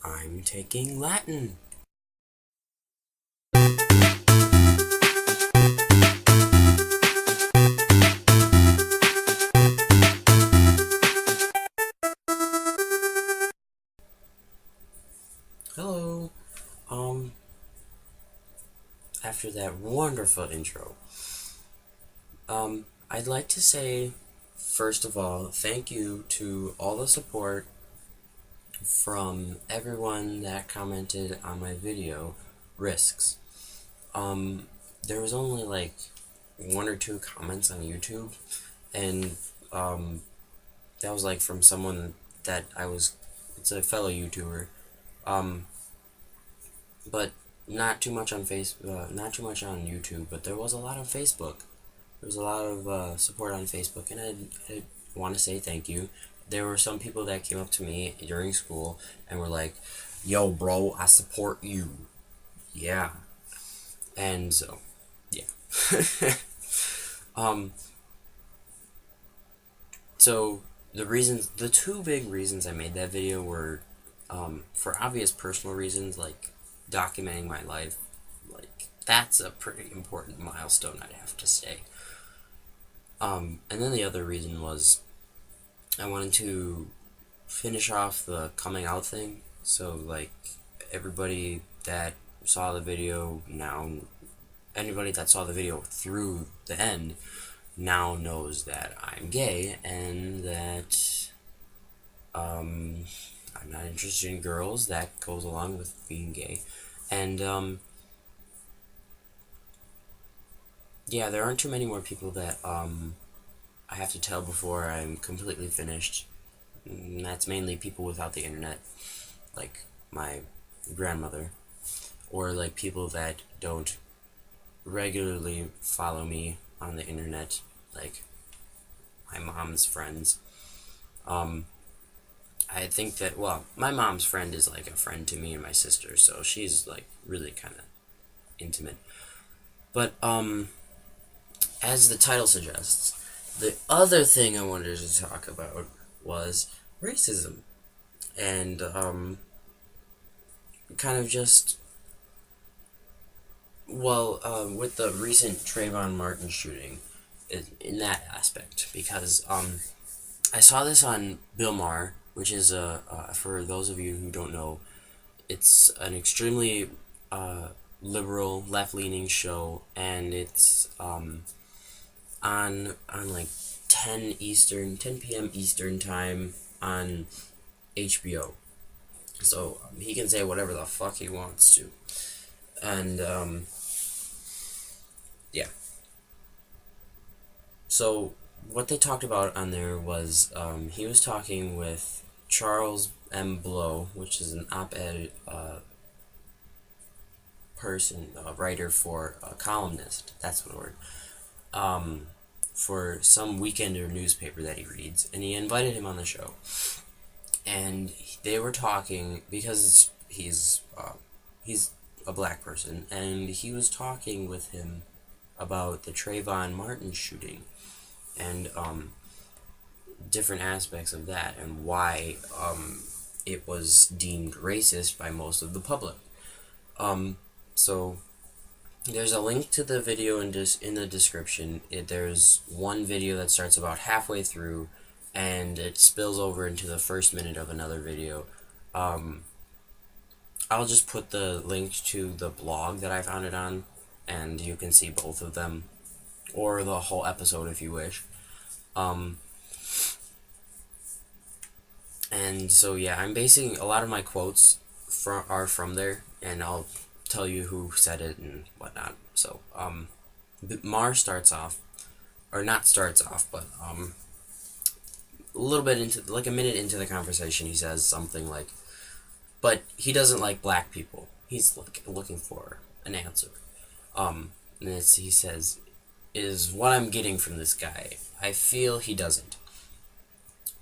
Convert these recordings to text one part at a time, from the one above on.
I'm taking Latin. Hello. Um, After that wonderful intro, I'd like to say, first of all, thank you to all the support from everyone that commented on my video, Risks. Um, there was only like one or two comments on YouTube, and that was like from someone that it's a fellow YouTuber, um, but not too much on not too much on YouTube, but there was a lot on Facebook. There was a lot of support on Facebook, and I want to say thank you. There were some people that came up to me during school and were like, "Yo, bro, I support you." Yeah, and so yeah. um, so the two big reasons I made that video were, for obvious personal reasons, like documenting my life. Like that's a pretty important milestone, I'd have to say. And then the other reason was I wanted to finish off the coming out thing. So like everybody that saw the video now, anybody that saw the video through the end now knows that I'm gay and that I'm not interested in girls. That goes along with being gay. And yeah, there aren't too many more people that I have to tell before I'm completely finished. And that's mainly people without the internet, like my grandmother, or like people that don't regularly follow me on the internet, like my mom's friends. Um, I think that, well, my mom's friend is like a friend to me and my sister, so she's like really kind of intimate. But as the title suggests, the other thing I wanted to talk about was racism, and kind of just, well, with the recent Trayvon Martin shooting, in that aspect, because I saw this on Bill Maher, which is for those of you who don't know, it's an extremely liberal, left-leaning show, and it's on like 10 p.m. Eastern time on HBO. So he can say whatever the fuck he wants to, and yeah. So what they talked about on there was he was talking with Charles M. Blow, which is an op-ed person, a writer for a columnist. That's the word. For some weekender newspaper that he reads, and he invited him on the show. And they were talking because he's a black person, and he was talking with him about the Trayvon Martin shooting and different aspects of that and why it was deemed racist by most of the public. So there's a link to the video in the description. There's one video that starts about halfway through, and it spills over into the first minute of another video. I'll just put the link to the blog that I found it on, and you can see both of them, or the whole episode if you wish. And so yeah, I'm basing a lot of my quotes are from there, and I'll tell you who said it and whatnot. So Mar starts off, or not starts off, but a little bit into, like a minute into the conversation, he says something like, but he doesn't like black people. He's looking for an answer. And he says, is what I'm getting from this guy. I feel he doesn't.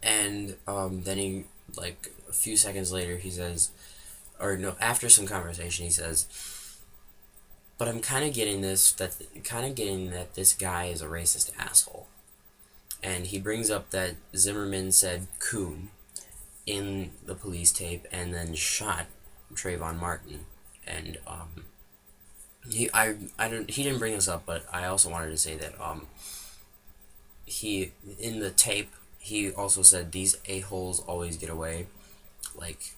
And then he, like a few seconds later, he says, or no, after some conversation, he says, but I'm kind of getting that this guy is a racist asshole. And he brings up that Zimmerman said coon, in the police tape and then shot Trayvon Martin. And he didn't bring this up, but I also wanted to say that he, in the tape, he also said these a-holes always get away, like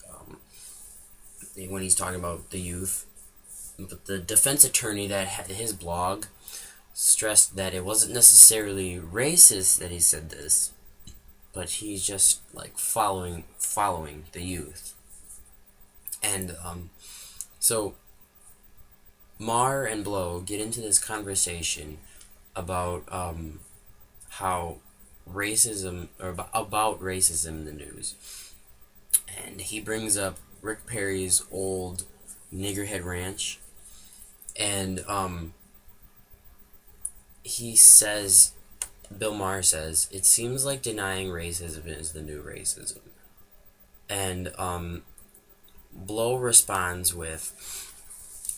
when he's talking about the youth. But the defense attorney that had his blog stressed that it wasn't necessarily racist that he said this, but he's just like following the youth. And so Mar and Blow get into this conversation about how racism, or about racism in the news, and he brings up Rick Perry's old Niggerhead Ranch, and he says, Bill Maher says, it seems like denying racism is the new racism. And Blow responds with,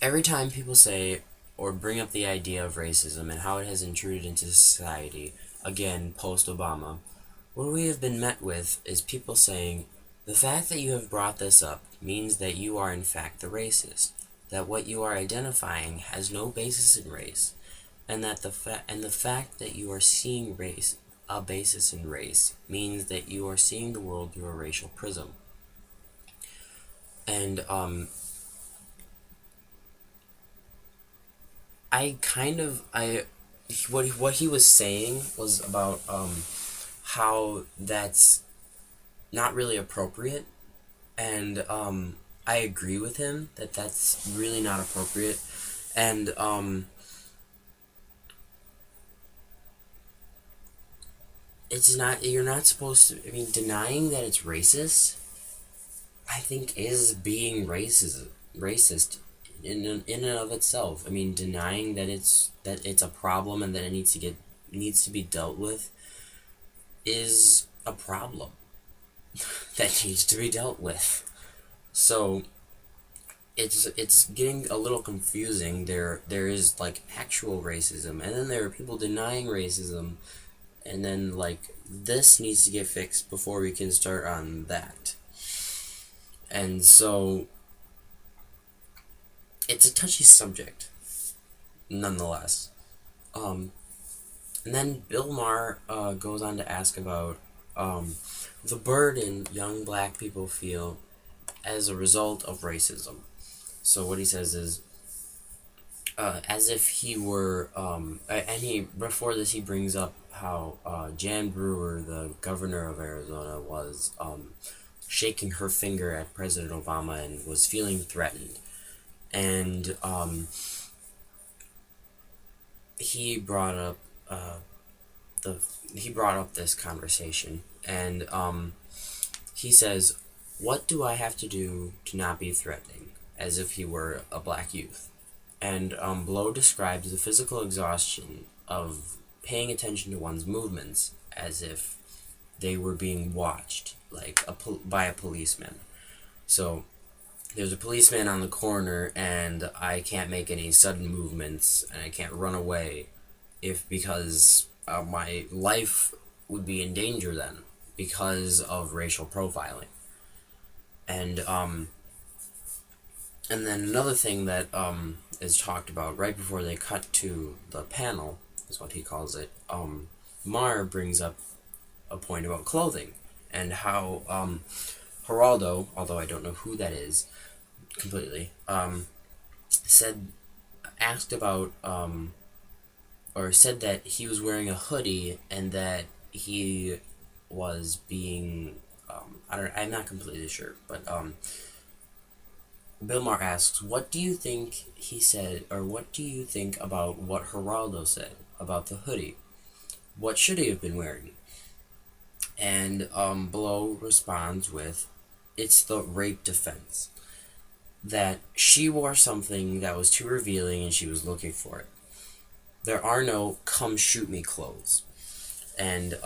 every time people say or bring up the idea of racism and how it has intruded into society, again, post-Obama, what we have been met with is people saying, the fact that you have brought this up means that you are in fact the racist, that what you are identifying has no basis in race, and that the fact that you are seeing race, a basis in race, means that you are seeing the world through a racial prism. And what he was saying was about how that's not really appropriate, and I agree with him that that's really not appropriate, and it's not, you're not supposed to, I mean, denying that it's racist, I think, is being racist in and of itself. I mean, denying that it's a problem and that it needs to be dealt with is a problem that needs to be dealt with. So it's getting a little confusing. There is like actual racism, and then there are people denying racism, and then like this needs to get fixed before we can start on that. And so it's a touchy subject, nonetheless. And then Bill Maher goes on to ask about the burden young black people feel as a result of racism. So what he says is, as if he were, and he, before this, he brings up how Jan Brewer, the governor of Arizona, was shaking her finger at President Obama and was feeling threatened. And he brought up this conversation, and he says, what do I have to do to not be threatening, as if he were a black youth. And Blow describes the physical exhaustion of paying attention to one's movements as if they were being watched, like by a policeman. So there's a policeman on the corner, and I can't make any sudden movements, and I can't run away because my life would be in danger then because of racial profiling. And then another thing that is talked about right before they cut to the panel, is what he calls it. Maher brings up a point about clothing and how Geraldo, although I don't know who that is completely, asked about or said that he was wearing a hoodie and that he was being I'm not completely sure, but Bill Maher asks, what do you think he said, or what do you think about what Geraldo said about the hoodie? What should he have been wearing? And Blow responds with, it's the rape defense. That she wore something that was too revealing and she was looking for it. There are no come shoot me clothes. And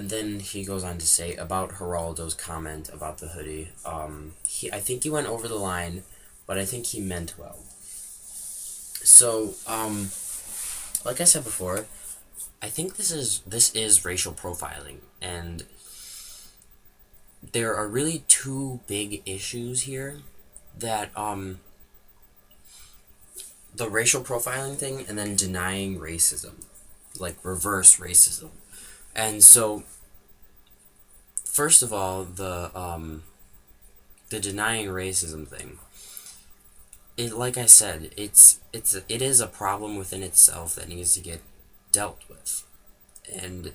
then he goes on to say about Geraldo's comment about the hoodie. I think he went over the line, but I think he meant well. So, like I said before, I think this is racial profiling, and there are really two big issues here that the racial profiling thing and then denying racism, like reverse racism. And so first of all, the denying racism thing, it, like I said, it is a problem within itself that needs to get dealt with. And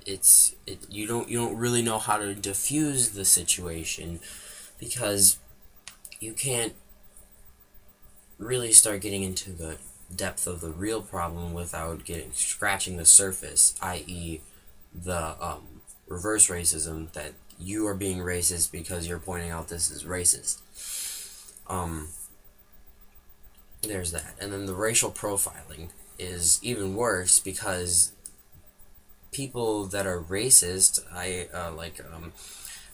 you don't really know how to diffuse the situation, because you can't really start getting into the depth of the real problem without getting scratching the surface, i.e., the reverse racism, that you are being racist because you're pointing out this is racist. There's that. And then the racial profiling is even worse, because people that are racist,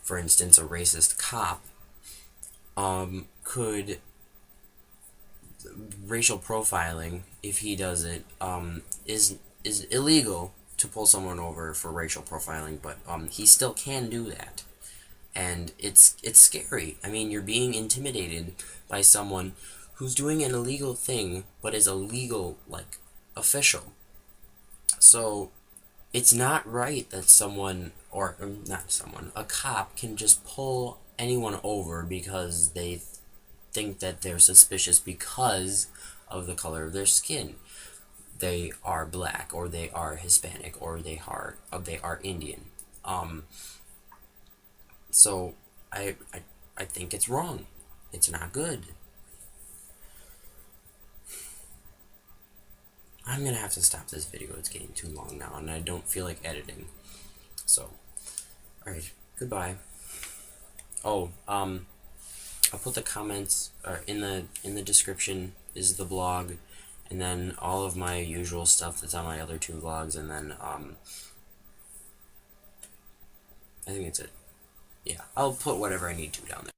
for instance, a racist cop, could racial profiling, if he does it, is illegal to pull someone over for racial profiling, but he still can do that, and it's scary. I mean, you're being intimidated by someone who's doing an illegal thing, but is a legal, like, official. So it's not right that someone, or not someone, a cop can just pull anyone over because they think that they're suspicious because of the color of their skin. They are black, or they are Hispanic, or they are Indian. So I think it's wrong. It's not good. I'm gonna have to stop this video. It's getting too long now, and I don't feel like editing. So, alright, goodbye. Oh, I'll put the comments in the description is the blog, and then all of my usual stuff that's on my other two vlogs, and then I think that's it. Yeah, I'll put whatever I need to down there.